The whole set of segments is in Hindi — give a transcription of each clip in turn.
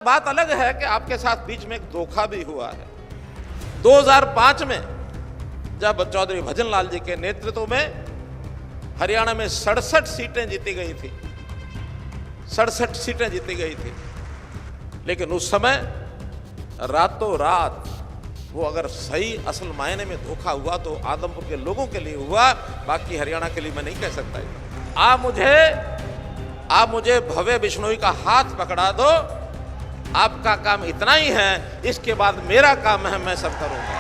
बात अलग है कि आपके साथ बीच में एक धोखा भी हुआ है। 2005 में जब चौधरी भजन लाल जी के नेतृत्व में हरियाणा में 67 सीटें जीती गई थी, 67 सीटें जीती गई थी, लेकिन उस समय रातों रात वो अगर सही असल मायने में धोखा हुआ तो आदमपुर के लोगों के लिए हुआ, बाकी हरियाणा के लिए मैं नहीं कह सकता। आप मुझे भव्य बिश्नोई का हाथ पकड़ा दो, आपका काम इतना ही है, इसके बाद मेरा काम है, मैं सब करूंगा।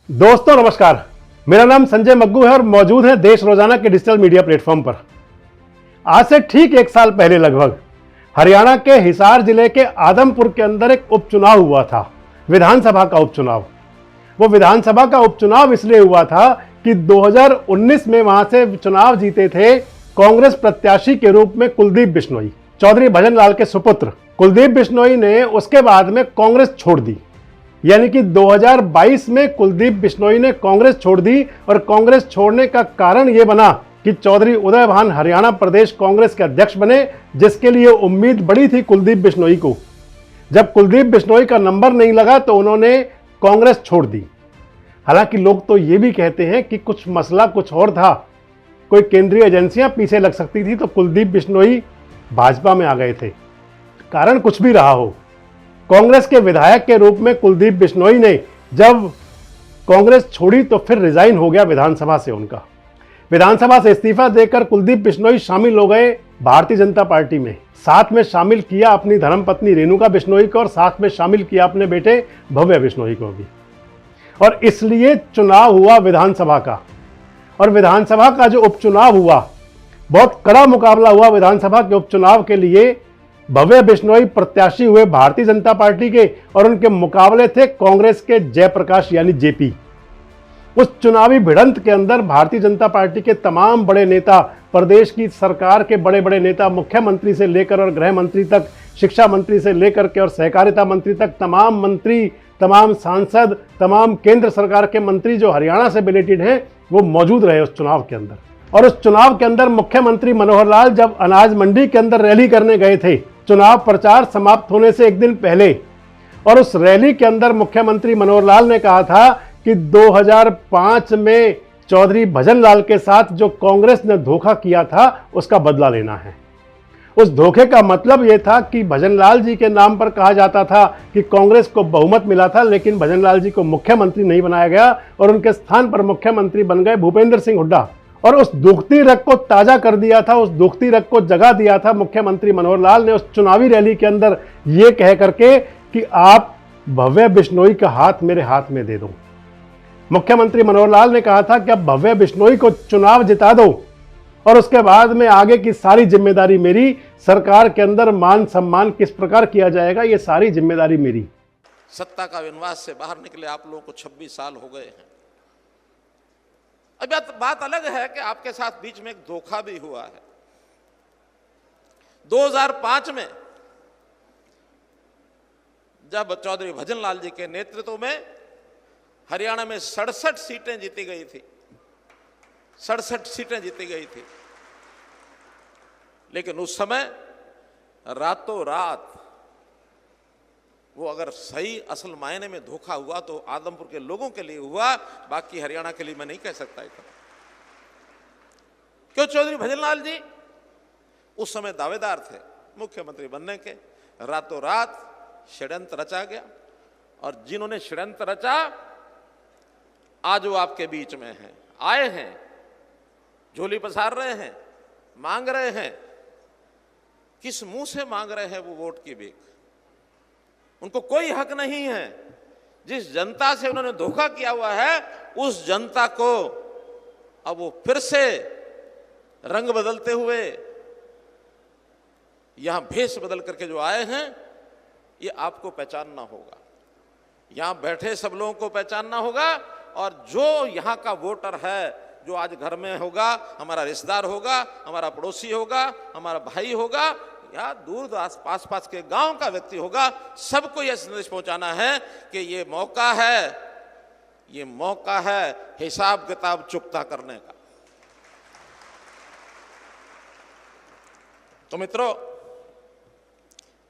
दोस्तों नमस्कार, मेरा नाम संजय मग्गू है और मौजूद है देश रोजाना के डिजिटल मीडिया प्लेटफॉर्म पर। आज से ठीक एक साल पहले लगभग हरियाणा के हिसार जिले के आदमपुर के अंदर एक उपचुनाव हुआ था, विधानसभा का उपचुनाव। वो विधानसभा का उपचुनाव इसलिए हुआ था कि 2019 में वहां से चुनाव जीते थे कांग्रेस प्रत्याशी के रूप में कुलदीप बिश्नोई, चौधरी भजन लाल के सुपुत्र। कुलदीप बिश्नोई ने उसके बाद में कांग्रेस छोड़ दी, यानी कि 2022 में कुलदीप बिश्नोई ने कांग्रेस छोड़ दी। और कांग्रेस छोड़ने का कारण यह बना कि चौधरी उदय भान हरियाणा प्रदेश कांग्रेस के अध्यक्ष बने, जिसके लिए उम्मीद बड़ी थी कुलदीप बिश्नोई को। जब कुलदीप बिश्नोई का नंबर नहीं लगा तो उन्होंने कांग्रेस छोड़ दी। हालांकि लोग तो ये भी कहते हैं कि कुछ मसला कुछ और था, कोई केंद्रीय एजेंसियां पीछे लग सकती थी, तो कुलदीप बिश्नोई भाजपा में आ गए थे। कारण कुछ भी रहा हो, कांग्रेस के विधायक के रूप में कुलदीप बिश्नोई ने जब कांग्रेस छोड़ी तो फिर रिजाइन हो गया विधानसभा से। उनका विधानसभा से इस्तीफा देकर कुलदीप बिश्नोई शामिल हो गए भारतीय जनता पार्टी में। साथ में शामिल किया अपनी धर्मपत्नी रेणुका बिश्नोई को और साथ में शामिल किया अपने बेटे भव्य बिश्नोई को भी। और इसलिए चुनाव हुआ विधानसभा का, और विधानसभा का जो उपचुनाव हुआ, बहुत कड़ा मुकाबला हुआ विधानसभा के उपचुनाव के लिए। भव्य बिश्नोई प्रत्याशी हुए भारतीय जनता पार्टी के और उनके मुकाबले थे कांग्रेस के जयप्रकाश यानी जेपी। उस चुनावी भिड़ंत के अंदर भारतीय जनता पार्टी के तमाम बड़े नेता, प्रदेश की सरकार के बड़े बड़े नेता, मुख्यमंत्री से लेकर और गृह मंत्री तक, शिक्षा मंत्री से लेकर के और सहकारिता मंत्री तक, तमाम मंत्री, तमाम सांसद, तमाम केंद्र सरकार के मंत्री जो हरियाणा से रिलेटेड हैं, वो मौजूद रहे उस चुनाव के अंदर। और उस चुनाव के अंदर मुख्यमंत्री मनोहर लाल जब अनाज मंडी के अंदर रैली करने गए थे चुनाव प्रचार समाप्त होने से एक दिन पहले, और उस रैली के अंदर मुख्यमंत्री मनोहर लाल ने कहा था कि 2005 में चौधरी भजन लाल के साथ जो कांग्रेस ने धोखा किया था उसका बदला लेना है। उस धोखे का मतलब यह था कि भजन लाल जी के नाम पर कहा जाता था कि कांग्रेस को बहुमत मिला था, लेकिन भजन लाल जी को मुख्यमंत्री नहीं बनाया गया और उनके स्थान पर मुख्यमंत्री बन गए भूपेंद्र सिंह हुड्डा। और उस दुखती रग को ताजा कर दिया था, उस दुखती रग को जगा दिया था मुख्यमंत्री मनोहर लाल ने उस चुनावी रैली के अंदर यह कह करके कि आप भव्य बिश्नोई का हाथ मेरे हाथ में दे दो। मुख्यमंत्री मनोहर लाल ने कहा था कि अब भव्य बिश्नोई को चुनाव जिता दो और उसके बाद में आगे की सारी जिम्मेदारी मेरी, सरकार के अंदर मान सम्मान किस प्रकार किया जाएगा ये सारी जिम्मेदारी मेरी। सत्ता का विनवास से बाहर निकले आप लोगों को 26 साल हो गए हैं। अब बात अलग है कि आपके साथ बीच में एक धोखा भी हुआ है। 2005 में जब चौधरी भजन लाल जी के नेतृत्व में हरियाणा में 67 सीटें जीती गई थी, 67 सीटें जीती गई थी, लेकिन उस समय रातों रात वो अगर सही असल मायने में धोखा हुआ तो आदमपुर के लोगों के लिए हुआ, बाकी हरियाणा के लिए मैं नहीं कह सकता। क्यों? चौधरी भजन लाल जी उस समय दावेदार थे मुख्यमंत्री बनने के। रातों रात षड्यंत्र रचा गया और जिन्होंने षड्यंत्र रचा आज वो आपके बीच में हैं, आए हैं, झोली पसार रहे हैं, मांग रहे हैं। किस मुंह से मांग रहे हैं वो वोट की भीख? उनको कोई हक नहीं है। जिस जनता से उन्होंने धोखा किया हुआ है उस जनता को अब वो फिर से रंग बदलते हुए यहां भेष बदल करके जो आए हैं, ये आपको पहचानना होगा, यहां बैठे सब लोगों को पहचानना होगा। और जो यहां का वोटर है, जो आज घर में होगा, हमारा रिश्तेदार होगा, हमारा पड़ोसी होगा, हमारा भाई होगा या दूर आस के गांव का व्यक्ति होगा, सबको यह संदेश पहुंचाना है कि ये मौका है, ये मौका है हिसाब किताब चुकता करने का। तो मित्रों,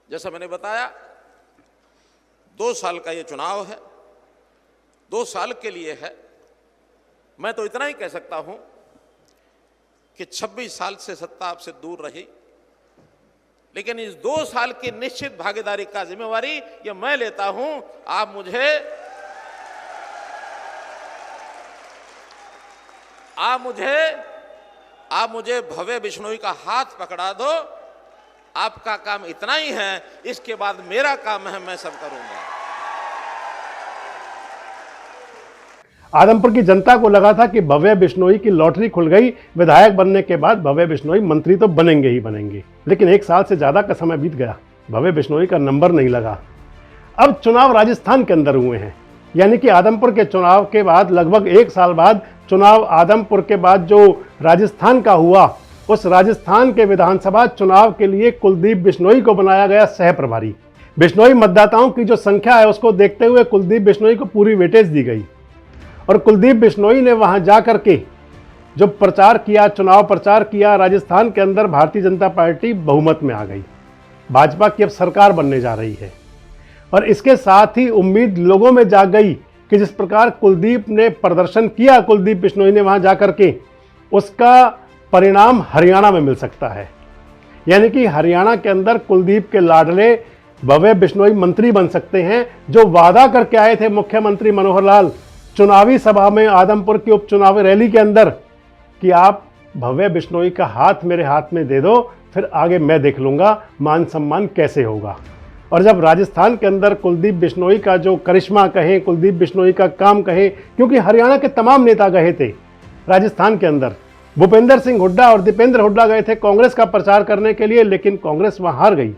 जैसा मैंने बताया, 2 साल का ये चुनाव है, 2 साल के लिए है। मैं तो इतना ही कह सकता हूं कि 26 साल से सत्ता आपसे दूर रही, लेकिन इस 2 साल की निश्चित भागीदारी का जिम्मेवारी ये मैं लेता हूं। आप मुझे भव्य बिश्नोई का हाथ पकड़ा दो। आपका काम इतना ही है, इसके बाद मेरा काम है, मैं सब करूंगा। आदमपुर की जनता को लगा था कि भव्य बिश्नोई की लॉटरी खुल गई, विधायक बनने के बाद भव्य बिश्नोई मंत्री तो बनेंगे ही बनेंगे। लेकिन 1 साल से ज्यादा का समय बीत गया, भव्य बिश्नोई का नंबर नहीं लगा। अब चुनाव राजस्थान के अंदर हुए हैं, यानी कि आदमपुर के चुनाव के बाद लगभग 1 साल बाद चुनाव आदमपुर के बाद जो राजस्थान का हुआ, उस राजस्थान के विधानसभा चुनाव के लिए कुलदीप बिश्नोई को बनाया गया सह प्रभारी। बिश्नोई मतदाताओं की जो संख्या है उसको देखते हुए कुलदीप बिश्नोई को पूरी वेटेज दी गई और कुलदीप बिश्नोई ने वहां जाकर के जो प्रचार किया, चुनाव प्रचार किया, राजस्थान के अंदर भारतीय जनता पार्टी बहुमत में आ गई। भाजपा की अब सरकार बनने जा रही है और इसके साथ ही उम्मीद लोगों में जाग गई कि जिस प्रकार कुलदीप ने प्रदर्शन किया, कुलदीप बिश्नोई ने वहां जाकर के, उसका परिणाम हरियाणा में मिल सकता है। यानी कि हरियाणा के अंदर कुलदीप के लाडले भव्य बिश्नोई मंत्री बन सकते हैं। जो वादा करके आए थे मुख्यमंत्री मनोहर लाल चुनावी सभा में, आदमपुर की उपचुनावी रैली के अंदर, कि आप भव्य बिश्नोई का हाथ मेरे हाथ में दे दो, फिर आगे मैं देख लूंगा मान सम्मान कैसे होगा। और जब राजस्थान के अंदर कुलदीप बिश्नोई का जो करिश्मा कहें, कुलदीप बिश्नोई का काम कहें, क्योंकि हरियाणा के तमाम नेता गए थे राजस्थान के अंदर, भूपेंद्र सिंह हुड्डा और दीपेंद्र हुड्डा गए थे कांग्रेस का प्रचार करने के लिए, लेकिन कांग्रेस वहां हार गई।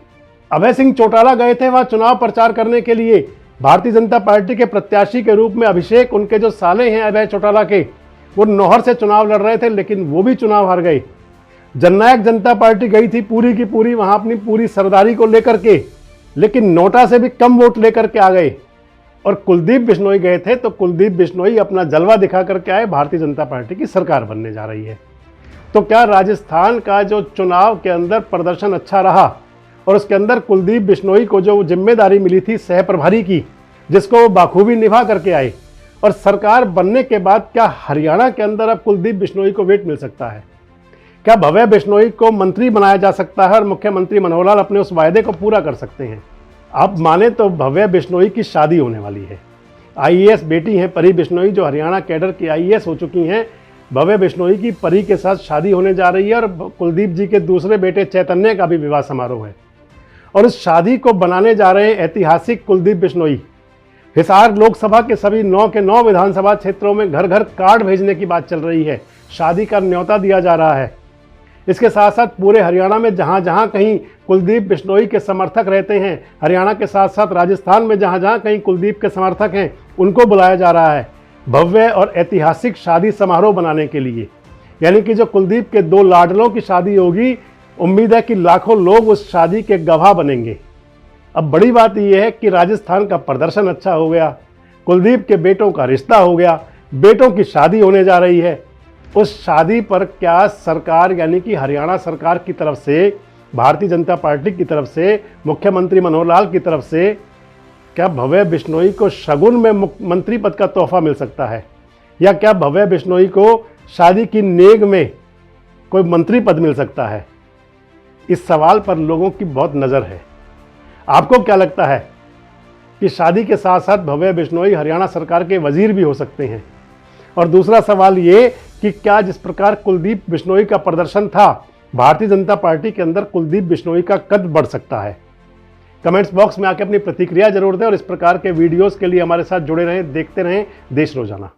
अभय सिंह चौटाला गए थे वहां चुनाव प्रचार करने के लिए, भारतीय जनता पार्टी के प्रत्याशी के रूप में अभिषेक, उनके जो साले हैं अभय चौटाला के, वो नौहर से चुनाव लड़ रहे थे, लेकिन वो भी चुनाव हार गए। जननायक जनता पार्टी गई थी पूरी की पूरी वहां अपनी पूरी सरदारी को लेकर के, लेकिन नोटा से भी कम वोट लेकर के आ गए। और कुलदीप बिश्नोई गए थे तो कुलदीप बिश्नोई अपना जलवा दिखा करके आए, भारतीय जनता पार्टी की सरकार बनने जा रही है। तो क्या राजस्थान का जो चुनाव के अंदर प्रदर्शन अच्छा रहा और उसके अंदर कुलदीप बिश्नोई को जो जिम्मेदारी मिली थी सह प्रभारी की, जिसको वो बाखूबी निभा करके आए, और सरकार बनने के बाद क्या हरियाणा के अंदर अब कुलदीप बिश्नोई को वेट मिल सकता है? क्या भव्य बिश्नोई को मंत्री बनाया जा सकता है और मुख्यमंत्री मनोहर लाल अपने उस वायदे को पूरा कर सकते हैं? आप माने तो भव्य बिश्नोई की शादी होने वाली है। आईएएस बेटी हैं परी बिश्नोई, जो हरियाणा कैडर की आईएएस हो चुकी हैं। भव्य बिश्नोई की परी के साथ शादी होने जा रही है और कुलदीप जी के दूसरे बेटे चैतन्य का भी विवाह समारोह है। और इस शादी को बनाने जा रहे हैं ऐतिहासिक कुलदीप बिश्नोई। हिसार लोकसभा के सभी 9 के 9 विधानसभा क्षेत्रों में घर घर कार्ड भेजने की बात चल रही है, शादी का न्योता दिया जा रहा है। इसके साथ साथ पूरे हरियाणा में जहां जहां कहीं कुलदीप बिश्नोई के समर्थक रहते हैं, हरियाणा के साथ साथ राजस्थान में जहां जहां कहीं कुलदीप के समर्थक हैं, उनको बुलाया जा रहा है भव्य और ऐतिहासिक शादी समारोह बनाने के लिए। यानी कि जो कुलदीप के 2 लाडलों की शादी होगी, उम्मीद है कि लाखों लोग उस शादी के गवाह बनेंगे। अब बड़ी बात यह है कि राजस्थान का प्रदर्शन अच्छा हो गया, कुलदीप के बेटों का रिश्ता हो गया, बेटों की शादी होने जा रही है। उस शादी पर क्या सरकार, यानी कि हरियाणा सरकार की तरफ से, भारतीय जनता पार्टी की तरफ से, मुख्यमंत्री मनोहर लाल की तरफ से, क्या भव्य बिश्नोई को शगुन में मंत्री पद का तोहफा मिल सकता है? या क्या भव्य बिश्नोई को शादी की नेग में कोई मंत्री पद मिल सकता है? इस सवाल पर लोगों की बहुत नज़र है। आपको क्या लगता है कि शादी के साथ साथ भव्य बिश्नोई हरियाणा सरकार के वजीर भी हो सकते हैं? और दूसरा सवाल ये कि क्या जिस प्रकार कुलदीप बिश्नोई का प्रदर्शन था, भारतीय जनता पार्टी के अंदर कुलदीप बिश्नोई का कद बढ़ सकता है? कमेंट्स बॉक्स में आके अपनी प्रतिक्रिया जरूर दें और इस प्रकार के वीडियोस के लिए हमारे साथ जुड़े रहें, देखते रहें देश रोजाना।